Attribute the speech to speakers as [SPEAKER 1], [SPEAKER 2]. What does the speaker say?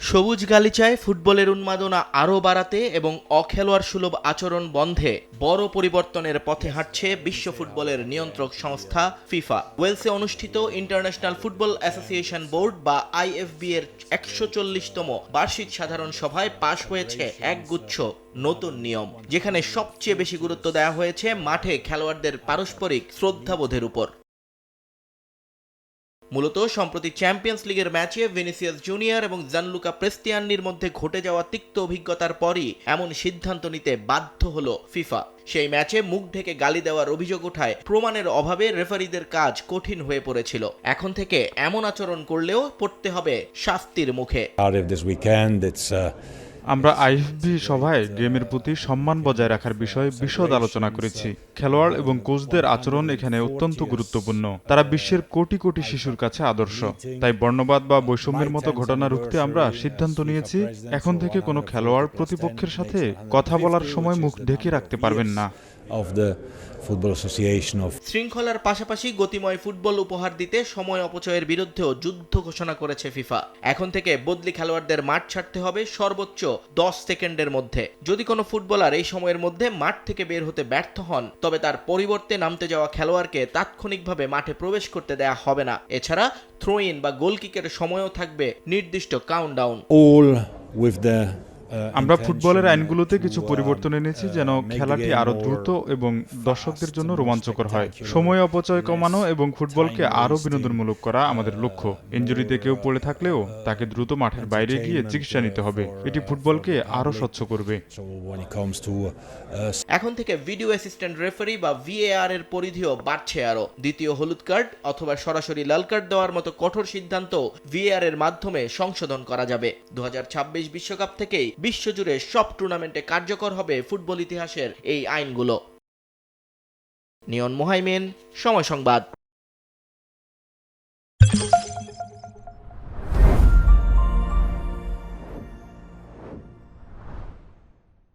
[SPEAKER 1] সবুজ গালিচায় ফুটবলের উন্মাদনা আরও বাড়াতে এবং অখেলোয়াড় সুলভ আচরণ বন্ধে বড় পরিবর্তনের পথে হাঁটছে বিশ্ব ফুটবলের নিয়ন্ত্রক সংস্থা ফিফা। ওয়েলসে অনুষ্ঠিত ইন্টারন্যাশনাল ফুটবল অ্যাসোসিয়েশন বোর্ড বা আইএফবি এর ১৪০তম বার্ষিক সাধারণ সভায় পাশ হয়েছে একগুচ্ছ নতুন নিয়ম, যেখানে সবচেয়ে বেশি গুরুত্ব দেওয়া হয়েছে মাঠে খেলোয়াড়দের পারস্পরিক শ্রদ্ধাবোধের উপর। মূলত সম্প্রতি চ্যাম্পিয়ন্স লিগের ম্যাচে ভিনিসিয়াস জুনিয়র এবং জানলুকা প্রেস্তিয়ানির মধ্যে ঘটে যাওয়া তিক্ত অভিজ্ঞতার পরই এমন সিদ্ধান্ত নিতে বাধ্য হলো ফিফা। সেই ম্যাচে মুখ ঢেকে গালি দেওয়ার অভিযোগ ওঠায় প্রমাণের অভাবে রেফারিদের কাজ কঠিন হয়ে পড়েছিল। এখন থেকে এমন আচরণ করলেও পড়তে হবে শাস্তির মুখে।
[SPEAKER 2] আমরা আইএফবি সভায় গেমের প্রতি সম্মান বজায় রাখার বিষয়ে বিশদ আলোচনা করেছি। খেলোয়াড় এবং কোচদের আচরণ এখানে অত্যন্ত গুরুত্বপূর্ণ। তারা বিশ্বের কোটি কোটি শিশুর কাছে আদর্শ। তাই বর্ণবাদ বা বৈষম্যের মতো ঘটনা রুখতে আমরা সিদ্ধান্ত নিয়েছি, এখন থেকে কোনো খেলোয়াড় প্রতিপক্ষের সাথে কথা বলার সময় মুখ ঢেকে রাখতে পারবেন না।
[SPEAKER 1] শৃঙ্খলার পাশাপাশি গতিময় ফুটবল উপহার দিতে সময় অপচয়ের বিরুদ্ধেও যুদ্ধ ঘোষণা করেছে ফিফা। এখন থেকে বদলি খেলোয়াড়দের মাঠ ছাড়তে হবে সর্বোচ্চ 10 সেকেন্ডের মধ্যে। যদি কোনো ফুটবলার এই সময়ের মধ্যে মাঠ থেকে বের হতে ব্যর্থ হন, তবে তার পরিবর্তে নামতে যাওয়া খেলোয়াড়কে তাৎক্ষণিকভাবে মাঠে প্রবেশ করতে দেয়া হবে না। এছাড়া থ্রো ইন বা গোল কিকের সময়ও থাকবে নির্দিষ্ট কাউন্টডাউন।
[SPEAKER 2] আমরা ফুটবলের আইনগুলোতে কিছু পরিবর্তন এনেছি যেন খেলাটি আরো দ্রুত এবং দর্শকদের জন্য রোমাঞ্চকর হয়। সময় অপচয় কমানো এবং ফুটবলকে আরো বিনোদনমূলক করা আমাদের লক্ষ্য। ইনজুরিতে কেউ পড়ে থাকলেও তাকে দ্রুত মাঠের বাইরে গিয়ে চিকিৎসা নিতে হবে। এটি ফুটবলকে আরো স্বচ্ছ করবে।
[SPEAKER 1] এখন থেকে ভিডিও অ্যাসিস্ট্যান্ট রেফারি বা ভিএআর এর পরিধিও বাড়ছে আরো। দ্বিতীয় হলুদ কার্ড অথবা সরাসরি লাল কার্ড দেওয়ার মতো কঠোর সিদ্ধান্ত ভিএআর এর মাধ্যমে সংশোধন করা যাবে। 2026 বিশ্বকাপ থেকেই বিশ্বজুড়ে সব টুর্নামেন্টে কার্যকর হবে ফুটবল ইতিহাসের এই আইনগুলো। নিয়ন মোহাইমিন, সময় সংবাদ।